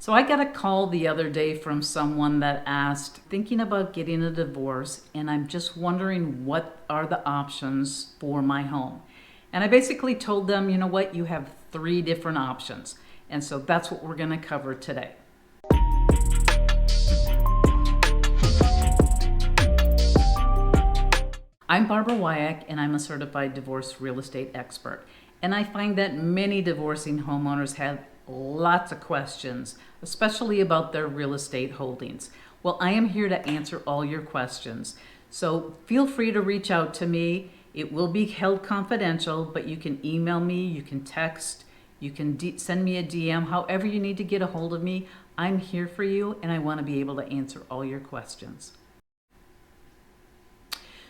So I got a call the other day from someone that asked, thinking about getting a divorce, and I'm just wondering what are the options for my home. And I basically told them, you know what, you have 3 different options. And so that's what we're going to cover today. I'm Barbara Woyak, and I'm a certified divorce real estate expert. And I find that many divorcing homeowners have lots of questions, especially about their real estate holdings. Well, I am here to answer all your questions. So feel free to reach out to me. It will be held confidential, but you can email me, you can text, you can send me a DM, however you need to get a hold of me. I'm here for you, and I want to be able to answer all your questions.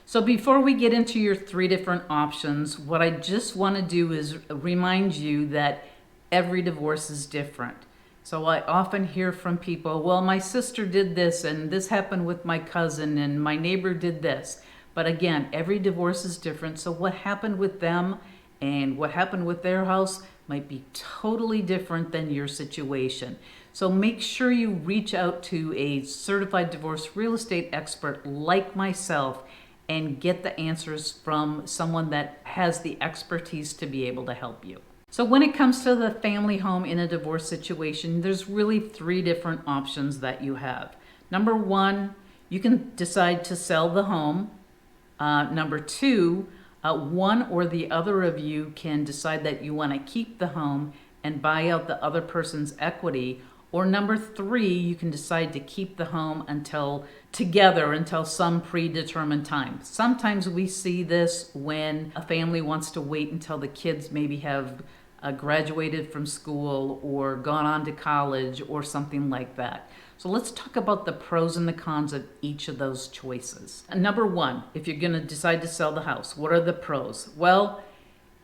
So before we get into your 3 different options, what I just want to do is remind you that every divorce is different. So I often hear from people, well, my sister did this, and this happened with my cousin, and my neighbor did this. But again, every divorce is different. So what happened with them and what happened with their house might be totally different than your situation. So make sure you reach out to a certified divorce real estate expert like myself and get the answers from someone that has the expertise to be able to help you. So when it comes to the family home in a divorce situation, there's really 3 different options that you have. Number 1, you can decide to sell the home. Number 2, one or the other of you can decide that you want to keep the home and buy out the other person's equity. Or number 3, you can decide to keep the home until some predetermined time. Sometimes we see this when a family wants to wait until the kids maybe have graduated from school or gone on to college or something like that. So let's talk about the pros and the cons of each of those choices. Number 1, if you're going to decide to sell the house, what are the pros? Well,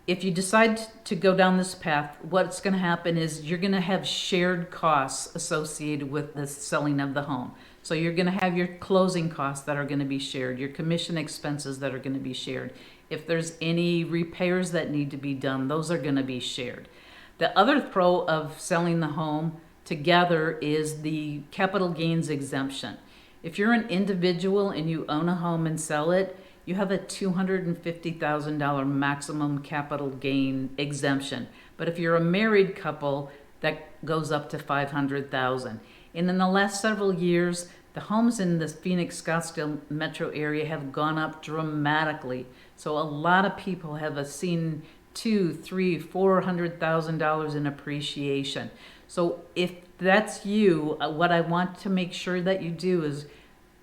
if you decide to go down this path, what's going to happen is you're going to have shared costs associated with the selling of the home. So you're going to have your closing costs that are going to be shared, your commission expenses that are going to be shared. If there's any repairs that need to be done, those are going to be shared. The other pro of selling the home together is the capital gains exemption. If you're an individual and you own a home and sell it, you have a $250,000 maximum capital gain exemption. But if you're a married couple, that goes up to $500,000. And in the last several years, the homes in the Phoenix, Scottsdale metro area have gone up dramatically. So a lot of people have seen $200,000, $300,000, $400,000 in appreciation. So if that's you, what I want to make sure that you do is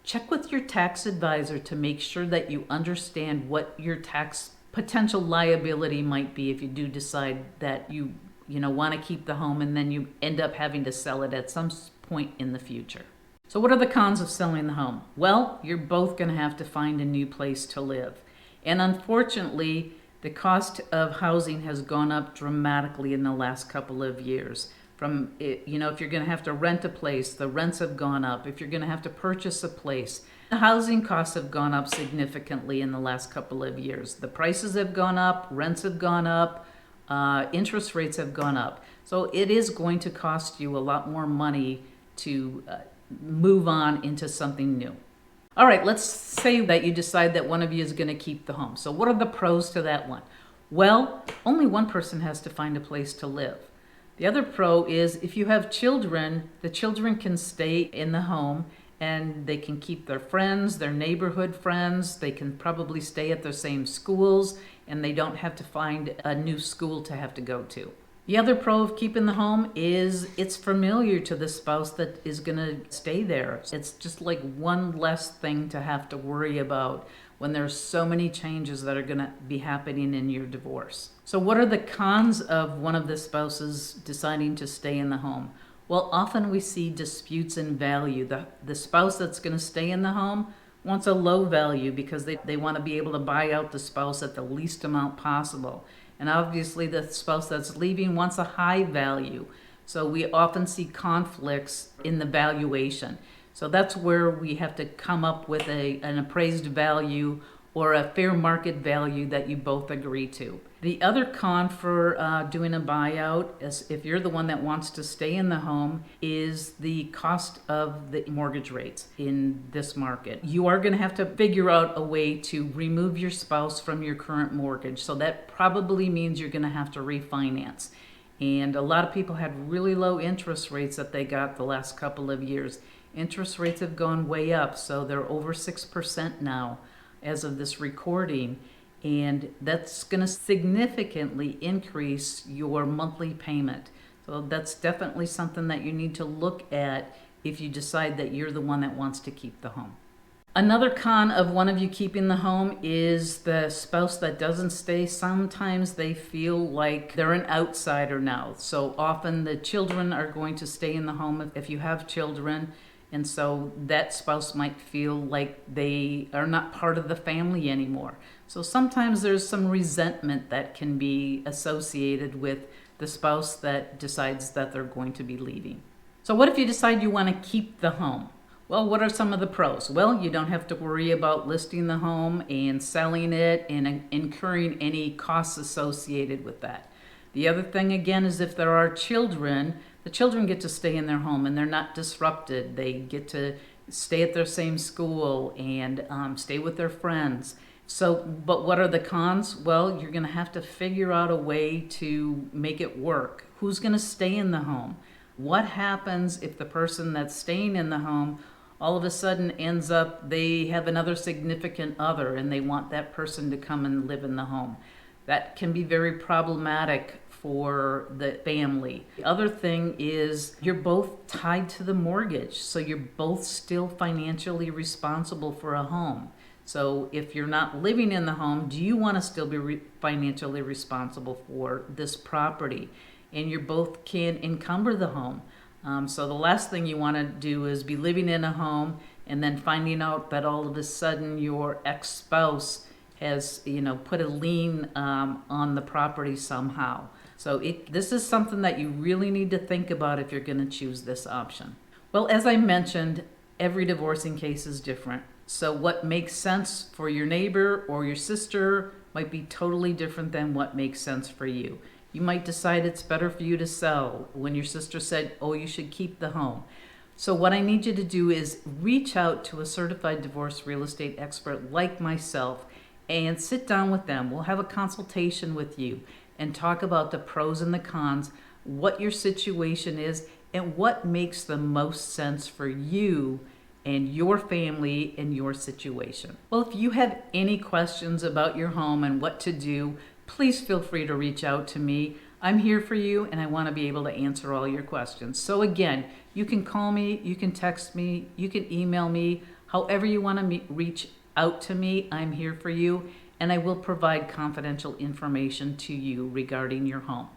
check with your tax advisor to make sure that you understand what your tax potential liability might be if you do decide that you want to keep the home and then you end up having to sell it at some point in the future. So what are the cons of selling the home? Well, you're both going to have to find a new place to live. And unfortunately, the cost of housing has gone up dramatically in the last couple of years. If you're going to have to rent a place, the rents have gone up. If you're going to have to purchase a place, the housing costs have gone up significantly in the last couple of years. The prices have gone up, rents have gone up, interest rates have gone up. So it is going to cost you a lot more money to move on into something new. All right, let's say that you decide that one of you is going to keep the home. So what are the pros to that one? Well, only one person has to find a place to live. The other pro is if you have children, the children can stay in the home and they can keep their friends, their neighborhood friends. They can probably stay at the same schools and they don't have to find a new school to have to go to. The other pro of keeping the home is it's familiar to the spouse that is going to stay there. It's just like one less thing to have to worry about when there's so many changes that are going to be happening in your divorce. So what are the cons of one of the spouses deciding to stay in the home? Well, often we see disputes in value. The spouse that's going to stay in the home wants a low value because they want to be able to buy out the spouse at the least amount possible. And obviously the spouse that's leaving wants a high value. So we often see conflicts in the valuation. So that's where we have to come up with an appraised value or a fair market value that you both agree to. The other con for doing a buyout, is if you're the one that wants to stay in the home, is the cost of the mortgage rates in this market. You are going to have to figure out a way to remove your spouse from your current mortgage. So that probably means you're going to have to refinance. And a lot of people had really low interest rates that they got the last couple of years. Interest rates have gone way up, so they're over 6% now as of this recording. And that's going to significantly increase your monthly payment. So that's definitely something that you need to look at if you decide that you're the one that wants to keep the home. Another con of one of you keeping the home is the spouse that doesn't stay. Sometimes they feel like they're an outsider now. So often the children are going to stay in the home if you have children. And so that spouse might feel like they are not part of the family anymore. So sometimes there's some resentment that can be associated with the spouse that decides that they're going to be leaving. So what if you decide you want to keep the home? Well, what are some of the pros? Well, you don't have to worry about listing the home and selling it and incurring any costs associated with that. The other thing, again, is if there are children, the children get to stay in their home and they're not disrupted. They get to stay at their same school and stay with their friends. So, but what are the cons? Well, you're going to have to figure out a way to make it work. Who's going to stay in the home? What happens if the person that's staying in the home all of a sudden ends up, they have another significant other and they want that person to come and live in the home? That can be very problematic for the family. The other thing is you're both tied to the mortgage, so you're both still financially responsible for a home. So if you're not living in the home, do you want to still be financially responsible for this property? And you both can encumber the home. So the last thing you want to do is be living in a home and then finding out that all of a sudden your ex-spouse has, put a lien on the property somehow. So this is something that you really need to think about if you're going to choose this option. Well, as I mentioned, every divorcing case is different. So what makes sense for your neighbor or your sister might be totally different than what makes sense for you. You might decide it's better for you to sell when your sister said, oh, you should keep the home. So what I need you to do is reach out to a certified divorce real estate expert like myself and sit down with them. We'll have a consultation with you and talk about the pros and the cons, what your situation is, and what makes the most sense for you and your family and your situation. Well, if you have any questions about your home and what to do, please feel free to reach out to me. I'm here for you and I want to be able to answer all your questions. So again, you can call me, you can text me, you can email me, however you want to reach out to me, I'm here for you, and I will provide confidential information to you regarding your home.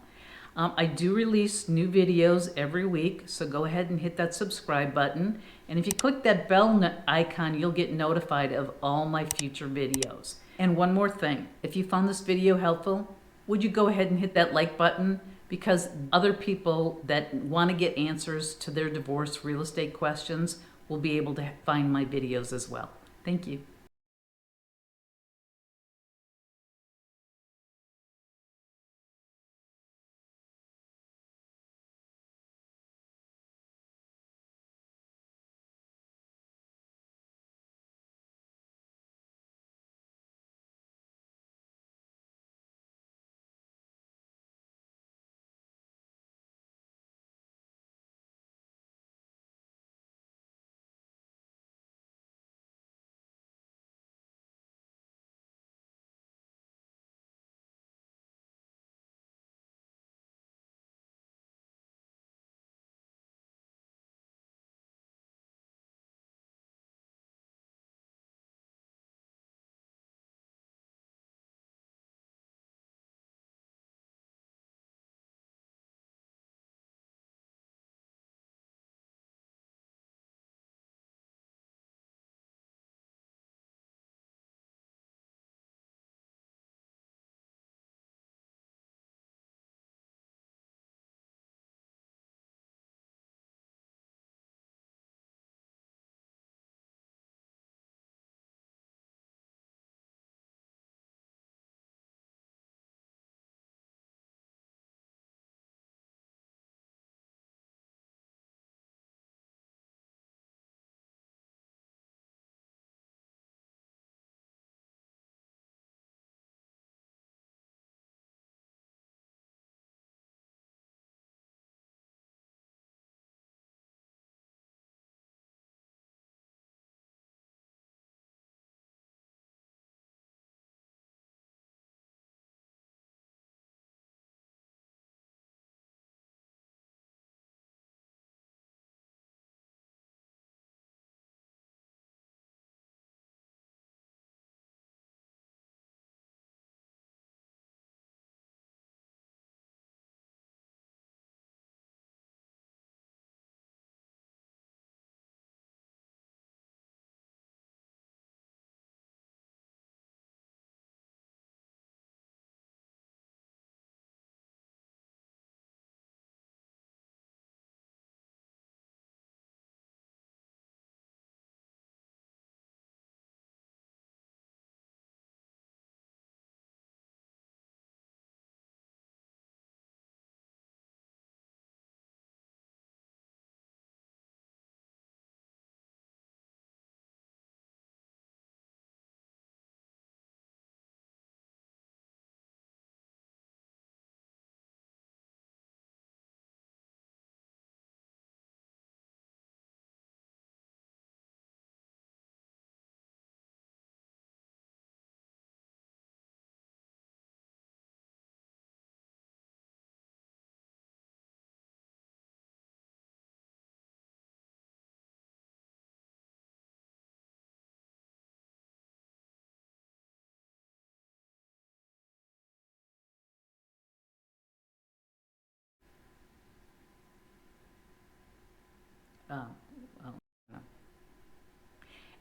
I do release new videos every week, so go ahead and hit that subscribe button. And if you click that bell icon, you'll get notified of all my future videos. And one more thing, if you found this video helpful, would you go ahead and hit that like button? Because other people that want to get answers to their divorce real estate questions will be able to find my videos as well. Thank you.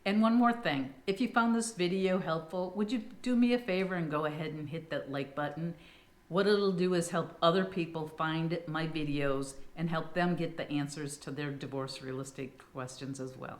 And one more thing, if you found this video helpful, would you do me a favor and go ahead and hit that like button? What it'll do is help other people find my videos and help them get the answers to their divorce real estate questions as well.